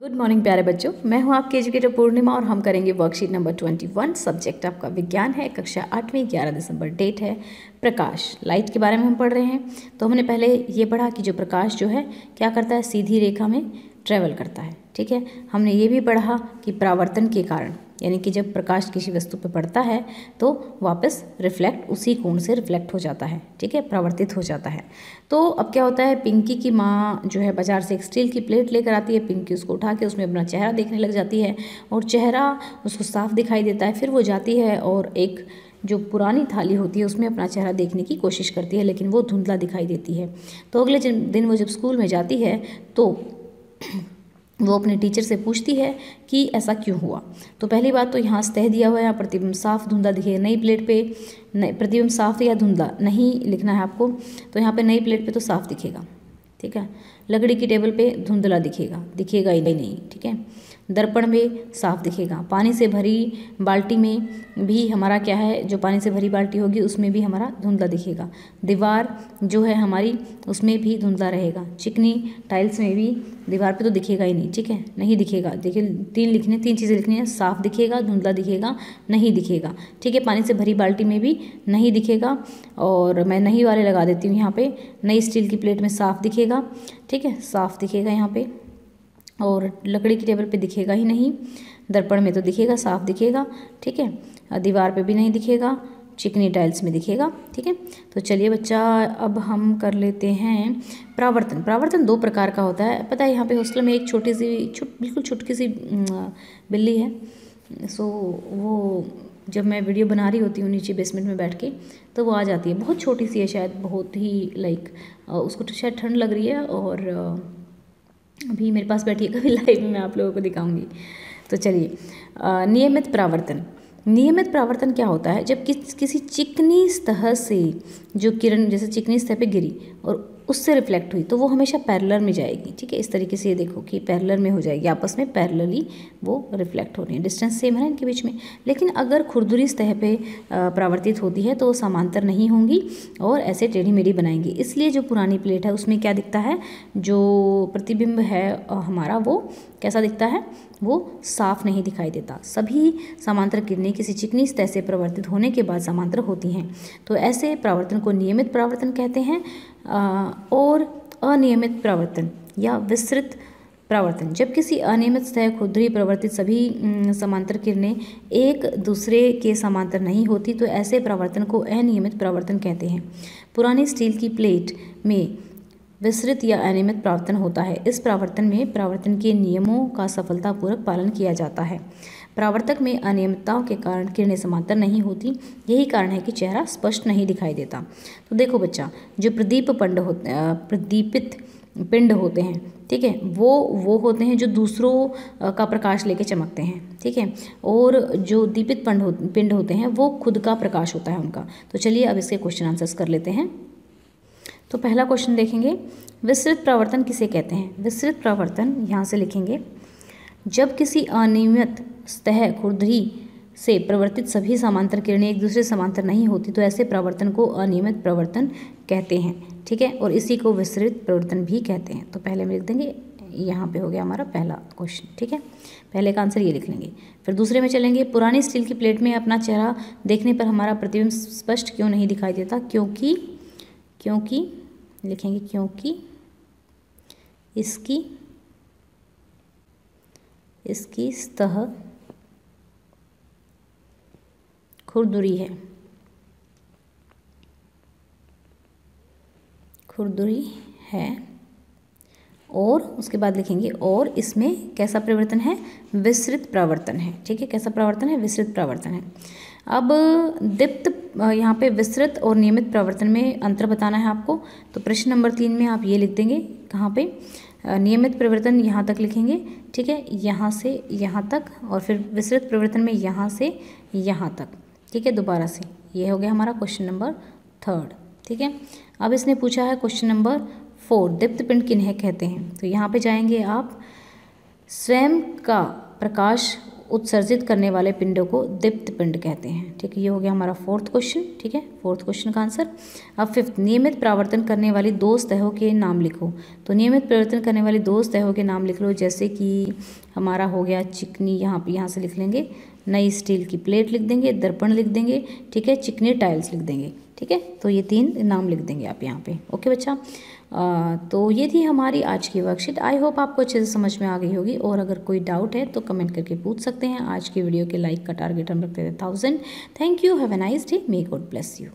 Good morning प्यारे बच्चों, मैं हूं आपकी एजुकेटर पूर्णिमा और हम करेंगे वर्कशीट नंबर 21। सब्जेक्ट आपका विज्ञान है, कक्षा 8वीं, 11 दिसंबर डेट है। प्रकाश, लाइट के बारे में हम पढ़ रहे हैं। तो हमने पहले ये पढ़ा कि जो प्रकाश जो है क्या करता है, सीधी रेखा में ट्रेवल करता है। ठीक है, हमने ये भी पढ़ा कि परावर्तन के कारण, यानी कि जब प्रकाश किसी वस्तु पर पड़ता है तो वापस रिफ्लेक्ट उसी कोण से रिफ्लेक्ट हो जाता है। ठीक है, परावर्तित हो जाता है। तो अब क्या होता है, पिंकी की माँ जो है बाजार से एक स्टील की प्लेट लेकर आती है। पिंकी उसको उठा के उसमें अपना चेहरा देखने लग जाती है और चेहरा उसको साफ दिखाई देता है। फिर वो जाती है और एक जो पुरानी थाली होती है उसमें अपना चेहरा देखने की कोशिश करती है, लेकिन वो धुंधला दिखाई देती है। तो अगले दिन वो जब स्कूल में जाती है तो वो अपने टीचर से पूछती है कि ऐसा क्यों हुआ। तो पहली बात तो यहाँ सतह दिया हुआ है, यहाँ प्रतिबिंब साफ धुंधला दिखेगा। नई प्लेट पे प्रतिबिंब साफ या धुंधला नहीं लिखना है आपको, तो यहाँ पे नई प्लेट पे तो साफ दिखेगा। ठीक है, लकड़ी की टेबल पे धुंधला दिखेगा ही नहीं। ठीक है, दर्पण में साफ दिखेगा। पानी से भरी बाल्टी में भी हमारा क्या है, जो पानी से भरी बाल्टी होगी उसमें भी हमारा धुंधला दिखेगा। दीवार जो है हमारी उसमें भी धुंधला रहेगा। चिकनी टाइल्स में भी दीवार पे तो दिखेगा ही नहीं। ठीक है, नहीं दिखेगा। देखिए तीन चीज़ें लिखनी है, साफ दिखेगा, धुंधला दिखेगा, नहीं दिखेगा। ठीक है, पानी से भरी बाल्टी में भी नहीं दिखेगा, और मैं नहीं वाले लगा देती हूँ यहाँ पे। नई स्टील की प्लेट में साफ दिखेगा। ठीक है, साफ दिखेगा यहाँ पे, और लकड़ी की टेबल पे दिखेगा ही नहीं। दर्पण में तो दिखेगा, साफ दिखेगा। ठीक है, दीवार पे भी नहीं दिखेगा, चिकनी टाइल्स में दिखेगा। ठीक है, तो चलिए बच्चा अब हम कर लेते हैं परावर्तन। परावर्तन दो प्रकार का होता है। पता है, यहाँ पे हॉस्टल में एक बिल्कुल छुटकी सी बिल्ली है। सो वो जब मैं वीडियो बना रही होती हूँ नीचे बेसमेंट में बैठ के, तो वो आ जाती है। बहुत छोटी सी है, शायद बहुत ही उसको तो शायद ठंड लग रही है, और अभी मेरे पास बैठी है। कभी लाइव में मैं आप लोगों को दिखाऊंगी। तो चलिए, नियमित परावर्तन। नियमित परावर्तन क्या होता है, जब किसी चिकनी सतह से जो किरण जैसे चिकनी सतह पे गिरी और उससे रिफ्लेक्ट हुई तो वो हमेशा पैरेलल में जाएगी। ठीक है, इस तरीके से ये देखो कि पैरेलल में हो जाएगी, आपस में पैरेलली वो रिफ्लेक्ट हो रही है। डिस्टेंस सेम है इनके बीच में। लेकिन अगर खुरदुरी सतह पे परावर्तित होती है तो वो समांतर नहीं होंगी और ऐसे टेढ़ी मेढ़ी बनाएंगी। इसलिए जो पुरानी प्लेट है उसमें क्या दिखता है, जो प्रतिबिंब है हमारा वो कैसा दिखता है, वो साफ नहीं दिखाई देता। सभी समांतर किरणें किसी चिकनी सतह से परावर्तित होने के बाद समांतर होती हैं। तो ऐसे परावर्तन को नियमित परावर्तन कहते हैं। और अनियमित परावर्तन या विस्तृत परावर्तन, जब किसी अनियमित सतह खुरदुरी परावर्तित सभी समांतर किरणें एक दूसरे के समांतर नहीं होती तो ऐसे परावर्तन को अनियमित परावर्तन कहते हैं। पुरानी स्टील की प्लेट में विस्तृत या अनियमित परावर्तन होता है। इस परावर्तन में परावर्तन के नियमों का सफलतापूर्वक पालन किया जाता है। परावर्तक में अनियमितताओं के कारण किरणें समांतर नहीं होती। यही कारण है कि चेहरा स्पष्ट नहीं दिखाई देता। तो देखो बच्चा, जो प्रदीपित पिंड होते हैं, ठीक है, वो होते हैं जो दूसरों का प्रकाश लेके चमकते हैं। ठीक है, और जो दीपित पिंड होते हैं वो खुद का प्रकाश होता है उनका। तो चलिए अब इसके क्वेश्चन आंसर्स कर लेते हैं। तो पहला क्वेश्चन देखेंगे, विस्तृत परावर्तन किसे कहते हैं। विस्तृत परावर्तन यहाँ से लिखेंगे, जब किसी अनियमित सतह खुरदरी से प्रवर्तित सभी समांतर किरणें एक दूसरे समांतर नहीं होती तो ऐसे परावर्तन को अनियमित परावर्तन कहते हैं। ठीक है, और इसी को विस्तृत परावर्तन भी कहते हैं। तो पहले हम लिख देंगे, यहाँ पे हो गया हमारा पहला क्वेश्चन। ठीक है, पहले का आंसर ये लिख लेंगे। फिर दूसरे में चलेंगे, पुरानी स्टील की प्लेट में अपना चेहरा देखने पर हमारा प्रतिबिंब स्पष्ट क्यों नहीं दिखाई देता। क्योंकि लिखेंगे, क्योंकि इसकी सतह खुरदुरी है, और उसके बाद लिखेंगे और इसमें कैसा परिवर्तन है, विस्तृत परावर्तन है। ठीक है, कैसा परावर्तन है, विस्तृत परावर्तन है। अब दीप्त, यहाँ पे विस्तृत और नियमित परावर्तन में अंतर बताना है आपको। तो प्रश्न नंबर 3 में आप ये लिख देंगे, कहाँ पे, नियमित परिवर्तन यहाँ तक लिखेंगे। ठीक है, यहाँ से यहाँ तक, और फिर विस्तृत परिवर्तन में यहाँ से यहाँ तक। ठीक है, दोबारा से ये हो गया हमारा क्वेश्चन नंबर 3। ठीक है, अब इसने पूछा है क्वेश्चन नंबर 4, दीप्त पिंड किन्हें कहते हैं। तो यहाँ पे जाएंगे आप, स्वयं का प्रकाश उत्सर्जित करने वाले पिंडों को दीप्त पिंड कहते हैं। ठीक है, ये हो गया हमारा फोर्थ क्वेश्चन। ठीक है, फोर्थ क्वेश्चन का आंसर। अब फिफ्थ, नियमित परावर्तन करने वाली दो सतहों के नाम लिखो। तो नियमित परावर्तन करने वाली दो सतहों के नाम लिख लो, जैसे कि हमारा हो गया चिकनी, यहाँ से लिख लेंगे, नई स्टील की प्लेट लिख देंगे, दर्पण लिख देंगे, ठीक है, चिकनी टाइल्स लिख देंगे। ठीक है, तो ये 3 नाम लिख देंगे आप यहाँ पे। ओके बच्चा, तो ये थी हमारी आज की वर्कशीट। आई होप आपको अच्छे से समझ में आ गई होगी, और अगर कोई डाउट है तो कमेंट करके पूछ सकते हैं। आज की वीडियो के लाइक का टारगेट हम रखते थे 1000। Thank you, have a nice day, may God bless you.